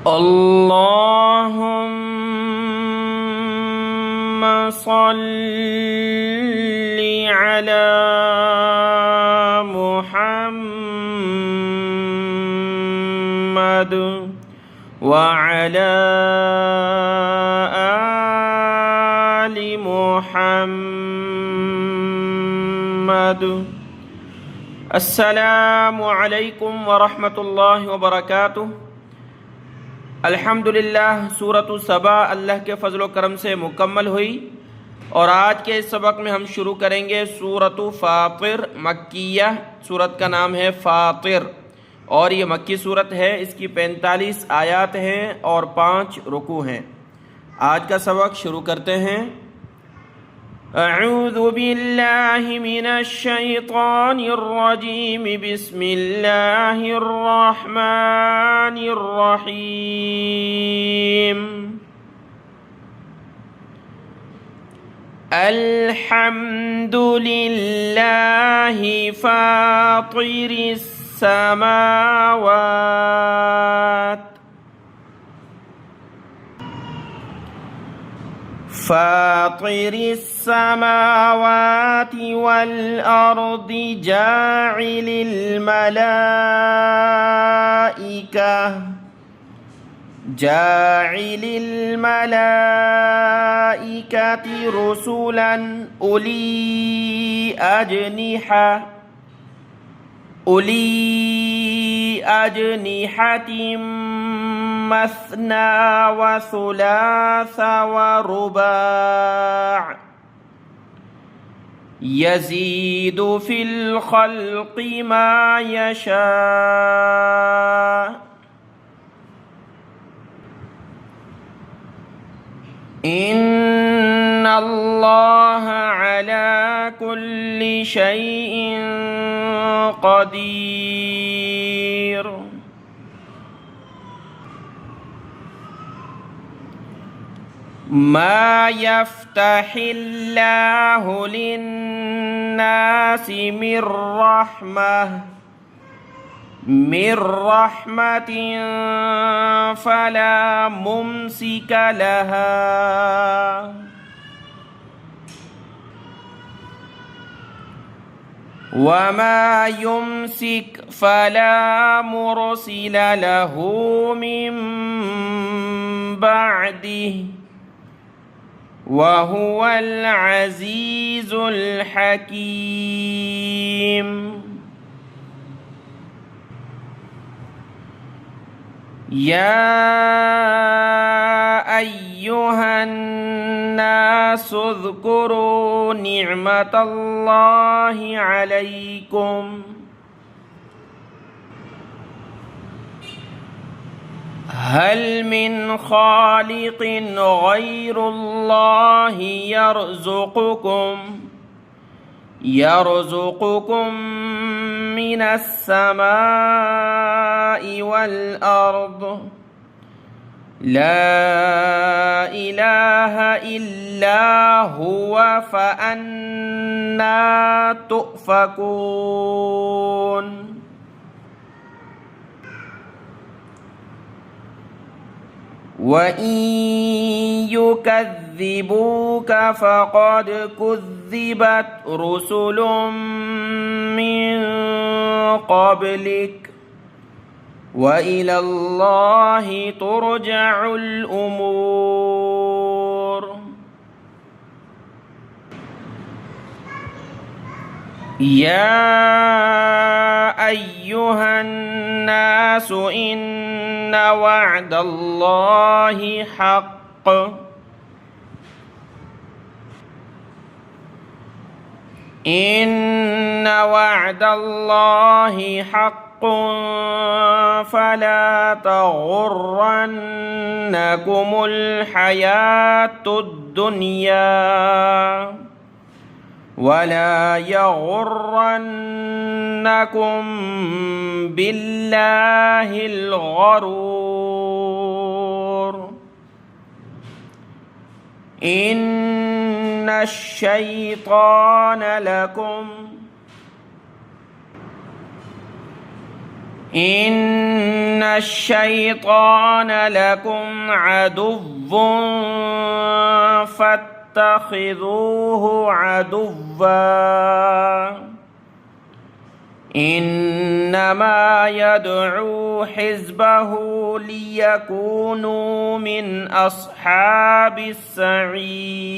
اللهم صل على محمد وعلى آل محمد. अस्सलामु अलैकुम वरहमतुल्लाहि वबरकातुह। अल्हम्दुलिल्लाह सूरतु सबा अल्लाह के फ़ज़ल व करम से मुकम्मल हुई और आज के इस सबक में हम शुरू करेंगे सूरतु फ़ातिर मक्किया। सूरत का नाम है फ़ातिर और ये मक्की सूरत है। इसकी 45 आयात हैं और 5 रुकू हैं। आज का सबक शुरू करते हैं। अऊज़ु बिल्लाहि मिनश शैतानिर रजीम, बिस्मिल्लाहिर रहमानिर रहीम। अल्हम्दुलिल्लाहि फ़ातिरिस समावात फ़ातिरिस समावाति वल अर्दि जाइलिल मलाइकति रुसुलन उली अजनिहतिम मस्ना व सुलास व रुबा' यज़ीदु फिल खल्क़ि मा यशा' इन्नल्लाह अला कुल्लि शैइन क़दीर। मा यफ्तहिल्लाहु लिन्नासि मिर रहमतिन फला मुमसिक लहा वमा युमसिक फला मुरसिल लहू मिन बअदिह वहुवल अज़ीज़ुल हकीम। या अय्युहन नासु उज़्कुरू निअमतल्लाहि अलैकुम हल मिन खालिकिन गैरुल्लाहि यरज़ुकुकुम मिनस समाइ वल अर्द ला इलाहा इल्ला हुवा फअन्ना तुफ़कून। वइन युकज़्ज़िबूक फ़क़द कुज़्ज़िबत रुसुलुम मिन क़ब्लिक व इलल्लाहि तुरजअुल उमूर। या अय्युहन नासु इन्न वअदल्लाहि हक़्क़ फला तग़ुर्रन्नकुमुल हयातुद दुनिया वला यग़ुर्रन्नकुम बिल्लाहिल गरूर। इन्नश-शैतान लकुम إن الشيطان لكم عدو فاتخذوه عدوا إنما يدعو حزبه ليكونوا من أصحاب السعير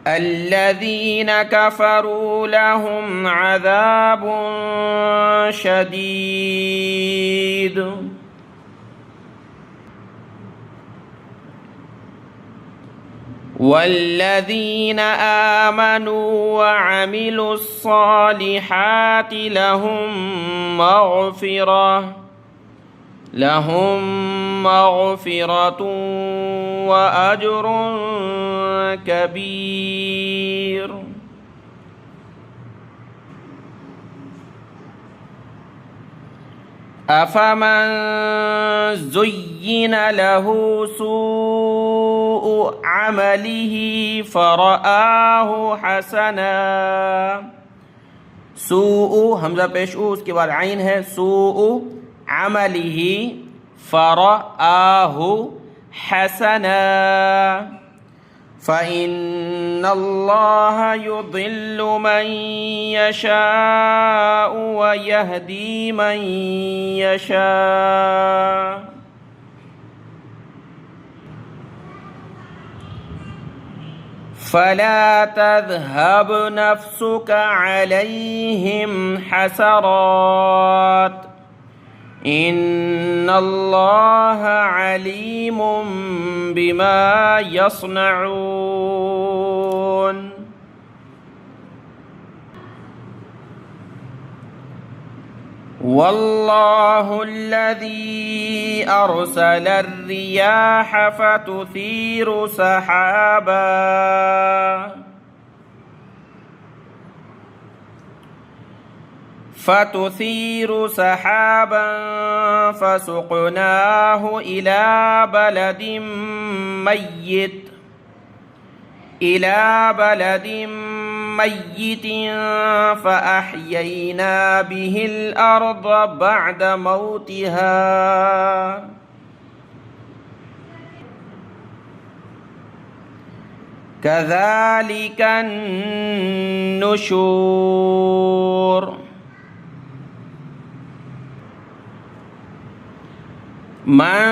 الذين كفروا لهم عذاب شديد والذين آمنوا وعملوا الصالحات لهم مغفرة وأجر كبير أفمن زين له سوء عمله فرآه حسنا سوء हमजा पेश उसके बाद आइन है سوء عمله فرآه حسنا فإن الله يضل من يشاء ويهدي من يشاء فلا تذهب نفسك عليهم حسرات إن الله عليم بما يصنعون والله الذي أرسل الرياح فتثير سحابا فسقناه إلى بلد ميت فأحيينا به الأرض بعد موتها كذلك النشور من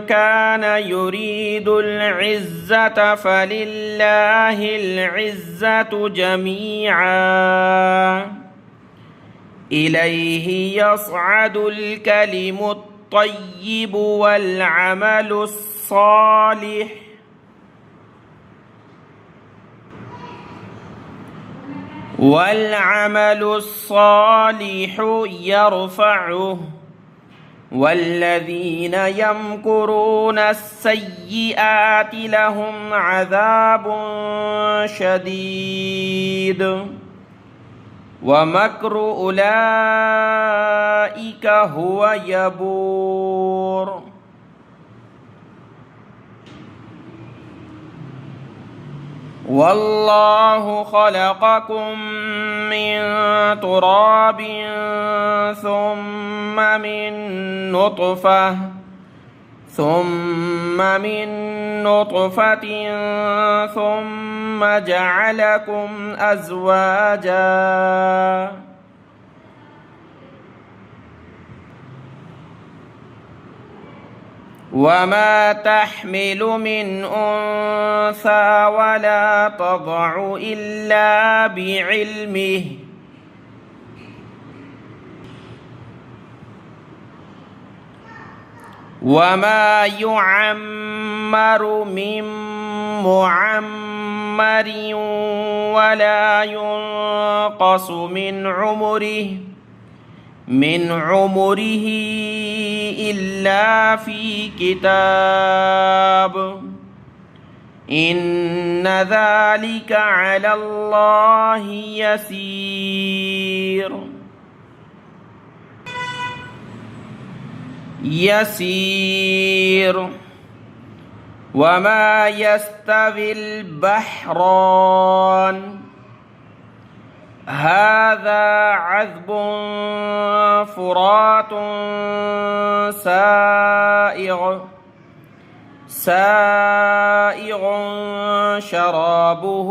كان يريد العزة فلله العزة جميعا إليه يصعد الكلم الطيب والعمل الصالح يرفعه والذين يمكرون السيئات لهم عذاب شديد ومكر أولئك هو يبور والله خلقكم من تراب ثم من نطفة ثم جعلكم أزواجا وما تحمل من أنثى ولا تضع إلا بعلمه وما يعمر من معمر ولا ينقص من عمره إلا في كتاب إن ذلك على الله يسير وما يستوي البحران هذا عذب فرات سائغ شرابه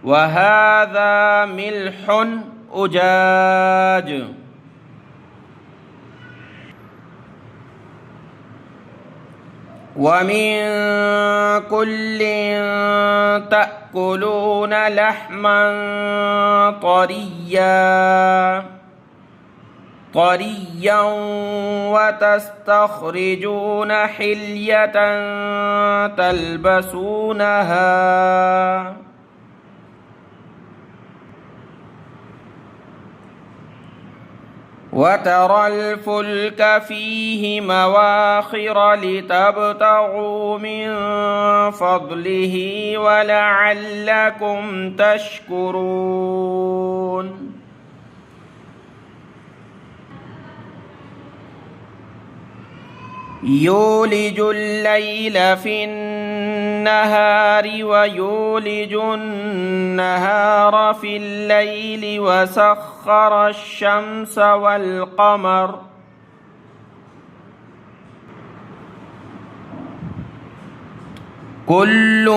وهذا ملح أجاج. ومن كل تأكلون لحما طريا وتستخرجون حلية تلبسونها وترى الفلك فيه مواخر لتبتغوا من فضله ولعلكم تشكرون. يولج الليل في النهار ويولج النهار في الليل وسخر الشمس والقمر كل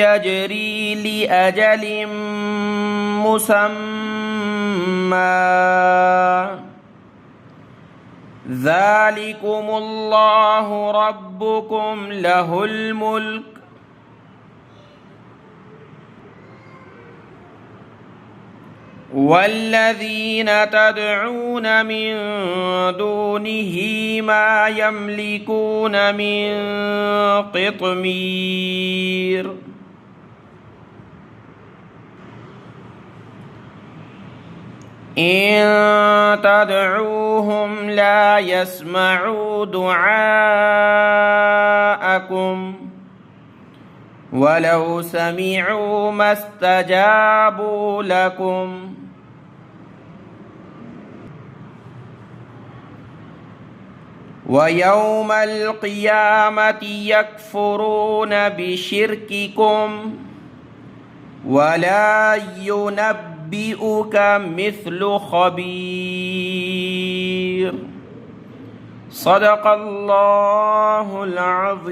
يجري لأجل مسمى ذلكم الله ربكم له الملك والذين تدعون من دونه ما يملكون من قطمير. إن تدعوهم لا يسمعوا دعاءكم ولو سمعوا ما استجابوا لكم ويوم القيامة يكفرون بشرككم ولا ينبئك مثل خبير. صدق الله العظيم.